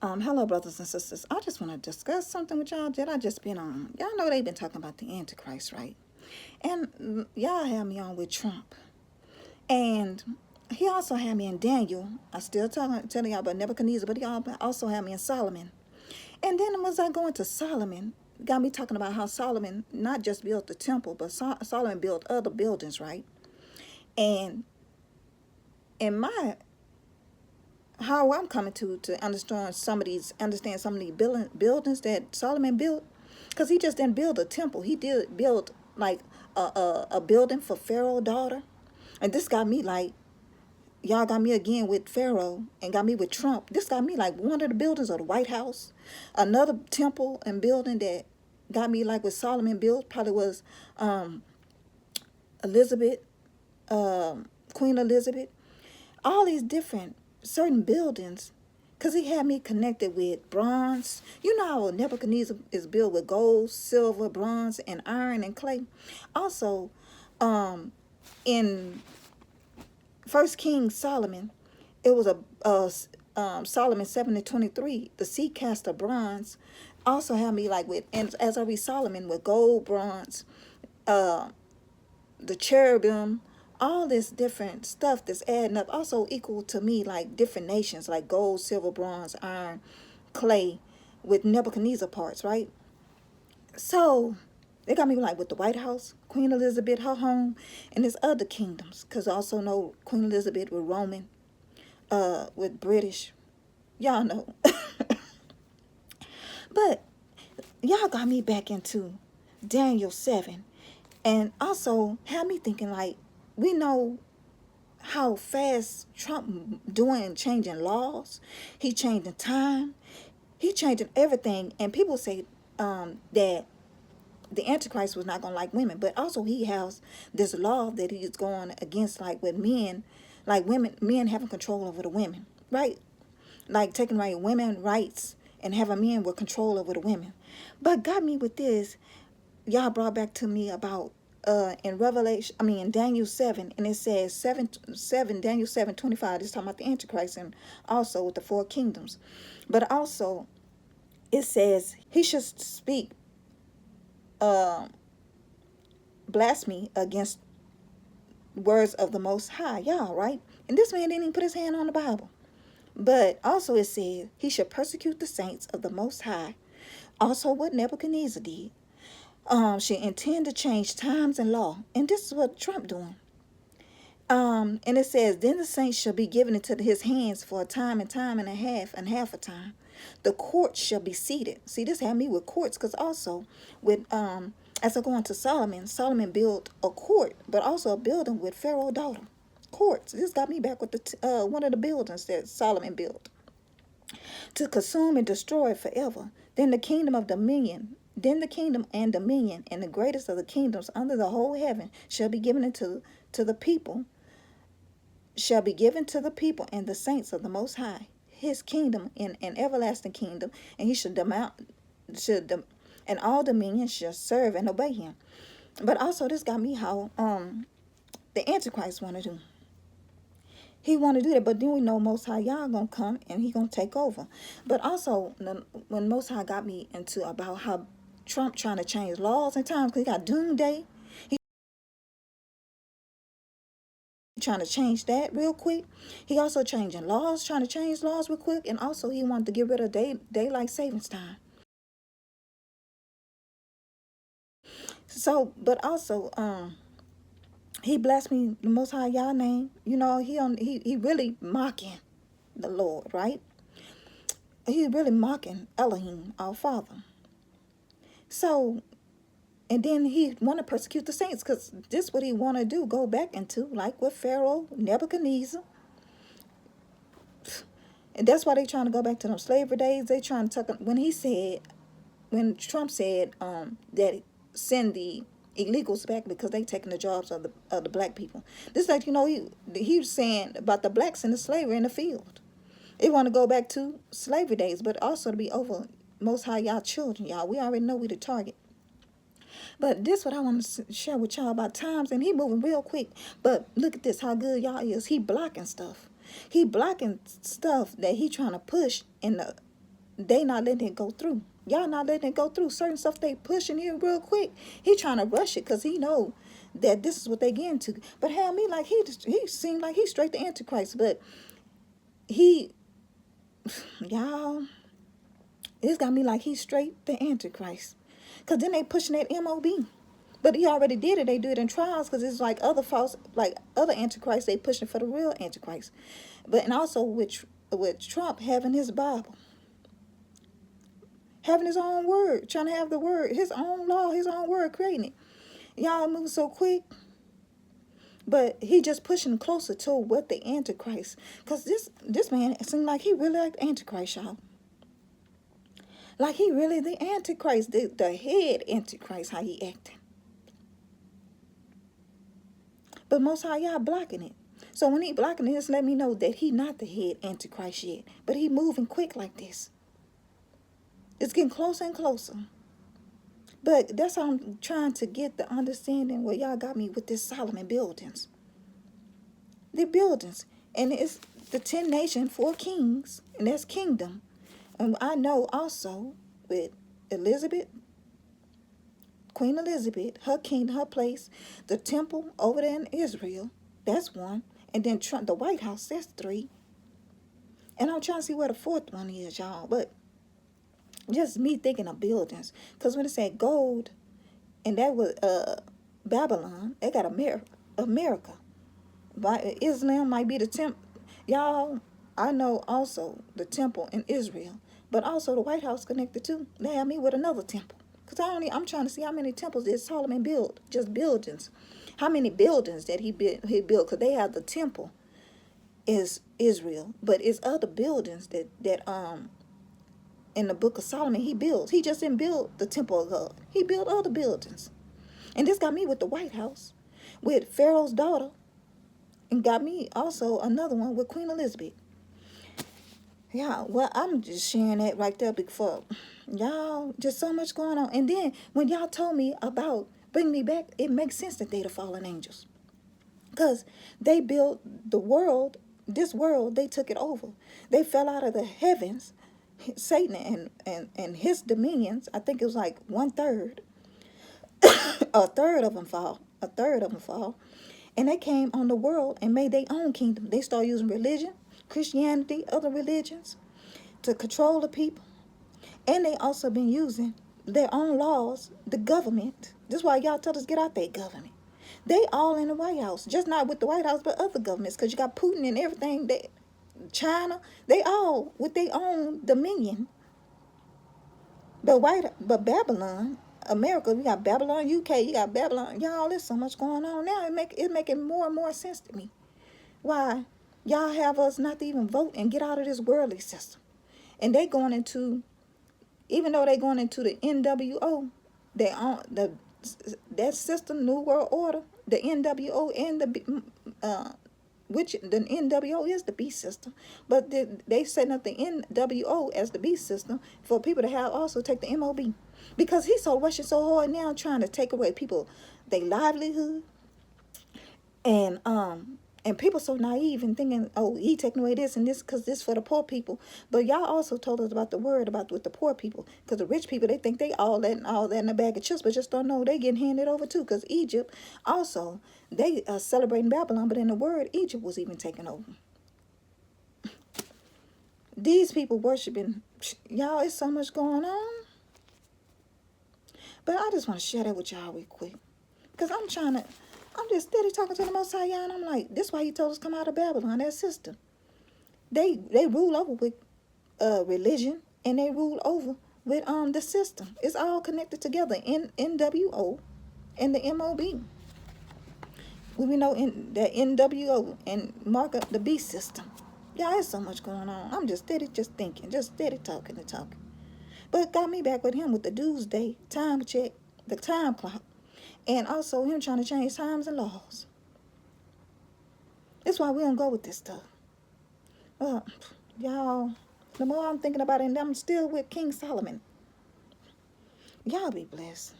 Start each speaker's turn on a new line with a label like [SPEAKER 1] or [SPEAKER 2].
[SPEAKER 1] Hello, brothers and sisters. I just want to discuss something with y'all that I just been on. Y'all know they've been talking about the Antichrist, right? And y'all had me on with Trump. And he also had me in Daniel. I still telling y'all about Nebuchadnezzar, but y'all also had me in Solomon. And then was I going to Solomon, got me talking about how Solomon not just built the temple, but Solomon built other buildings, right? And in my how I'm coming to understand some of these buildings that Solomon built, because he just didn't build a temple. He did build like a building for Pharaoh's daughter, and this got me like y'all got me again with Pharaoh and got me with Trump. This got me like one of the buildings of the White House, another temple and building that got me like what Solomon built probably was um, Elizabeth, Queen Elizabeth, all these different certain buildings, because he had me connected with bronze. You know how Nebuchadnezzar is built with gold, silver, bronze, and iron and clay. Also, in First King Solomon, it was Solomon 7:23. The sea cast of bronze also had me like with, and as I read Solomon with gold, bronze, uh, the cherubim, all this different stuff that's adding up also equal to me like different nations like gold, silver, bronze, iron, clay with Nebuchadnezzar parts, right? So they got me like with the White House, Queen Elizabeth, her home, and there's other kingdoms. Cause I also know Queen Elizabeth with Roman, with British. Y'all know. But y'all got me back into Daniel 7. And also had me thinking like we know how fast Trump doing changing laws. He changing time. He changing everything. And people say that the Antichrist was not gonna like women, but also he has this law that he's going against, like with men, like men having control over the women, right? Like taking away women rights and having men with control over the women. But got me with this, y'all brought back to me about in Revelation, I mean in Daniel 7, and it says 7 Daniel 7:25. This talking about the Antichrist and also with the four kingdoms. But also it says he should speak uh blasphemy against words of the Most High, y'all, right? And this man didn't even put his hand on the Bible. But also it said he should persecute the saints of the Most High. Also what Nebuchadnezzar did. She intend to change times and law. And this is what Trump doing. And it says, then the saints shall be given into his hands for a time and half a time. The courts shall be seated. See, this had me with courts, because also with as I go into Solomon, Solomon built a court, but also a building with Pharaoh's daughter. Courts. This got me back with the one of the buildings that Solomon built to consume and destroy forever. Then the kingdom and dominion and the greatest of the kingdoms under the whole heaven shall be given to the people, shall be given to the people and the saints of the Most High. His kingdom in an everlasting kingdom, and he and all dominions shall serve and obey him. But also this got me how the Antichrist want to do. He want to do that, but then we know Most High Yah gonna come and he gonna take over. But also when Most High got me into about how Trump trying to change laws and times, because he got Doomsday, he trying to change that real quick. He also changing laws, trying to change laws real quick, and also he wanted to get rid of daylight savings time. So, but also he blasphemed the Most High Yah name. You know, he really mocking the Lord, right? He's really mocking Elohim, our Father. So, and then he want to persecute the saints, because this what he want to do, go back into, like with Pharaoh, Nebuchadnezzar. And that's why they trying to go back to them slavery days. They trying to tuck, when Trump said that send the illegals back because they taking the jobs of the black people. This like, you know, he was saying about the blacks in the slavery in the field. They want to go back to slavery days, but also to be over Most High y'all children, y'all. We already know we the target. But this what I want to share with y'all about times, and he moving real quick. But look at this, how good y'all is. He blocking stuff. He blocking stuff that he trying to push in the they not letting it go through. Y'all not letting it go through. Certain stuff they pushing here real quick. He trying to rush it because he know that this is what they getting to. But hell, me like he seemed like he's straight the Antichrist. But he, y'all, it's got me like he's straight the Antichrist. Because then they pushing that MOB. But he already did it. They do it in trials because it's like other false, like other Antichrists, they pushing for the real Antichrist. But and also with Trump having his Bible, having his own word, trying to have the word, his own law, his own word, creating it. Y'all moving so quick. But he just pushing closer to what the Antichrist. Because this man, it seemed like he really like the Antichrist, y'all. Like he really the Antichrist, the head Antichrist, how he acting. But most high, y'all blocking it. So when he blocking it, just let me know that he not the head Antichrist yet. But he moving quick like this. It's getting closer and closer. But that's how I'm trying to get the understanding where y'all got me with this Solomon buildings. The buildings. And it's the 10 nations, 4 kings, and that's kingdom. And I know also with Elizabeth, Queen Elizabeth, her kingdom, her place, the temple over there in Israel, that's 1. And then Trump, the White House, that's 3. And I'm trying to see where the 4th one is, y'all. But just me thinking of buildings. Because when it said gold, and that was Babylon, they got America. But Islam might be the temple. Y'all, I know also the temple in Israel. But also the White House connected too. They have me with another temple. Because I'm trying to see how many temples did Solomon build. Just buildings. How many buildings that he built. Because they have the temple is Israel. But it's other buildings that in the book of Solomon he builds. He just didn't build the temple of God. He built other buildings. And this got me with the White House. With Pharaoh's daughter. And got me also another one with Queen Elizabeth. Yeah, well, I'm just sharing that right there before. Y'all, just so much going on. And then when y'all told me about Bring Me Back, it makes sense that they the fallen angels. Because they built the world, this world, they took it over. They fell out of the heavens. Satan and his dominions, I think it was like 1/3. A third of them fall. A third of them fall. And they came on the world and made their own kingdom. They started using religion, Christianity, other religions to control the people. And they also been using their own laws, the government. This is why y'all tell us get out their government. They all in the White House. Just not with the White House, but other governments. Because you got Putin and everything. China, they all with their own dominion. But Babylon, America, we got Babylon, UK, you got Babylon. Y'all, there's so much going on now. It making more and more sense to me. Why? Y'all have us not to even vote and get out of this worldly system. And they going into, even though they going into the NWO, they on that system, New World Order, the NWO and which the NWO is the beast system, but they setting up the NWO as the beast system for people to have also take the MOB, because he's so rushing so hard now trying to take away people their livelihood, and people so naive and thinking, oh, he taking away this and this because this for the poor people. But y'all also told us about the word about with the poor people, because the rich people, they think they all that in a bag of chips, but just don't know they getting handed over too. Because Egypt also, they are celebrating Babylon, but in the word, Egypt was even taken over. These people worshiping, y'all, it's so much going on. But I just want to share that with y'all real quick, because I'm just steady talking to the Most High, and I'm like, this is why he told us come out of Babylon, that system. They rule over with religion, and they rule over with the system. It's all connected together in NWO and the MOB. We know in the NWO and mark up the beast system. Yeah, there's so much going on. I'm just steady just thinking, just steady talking and talking. But it got me back with him with the doomsday time check, the time clock. And also him trying to change times and laws. That's why we don't go with this stuff. Y'all, the more I'm thinking about it, and I'm still with King Solomon. Y'all be blessed.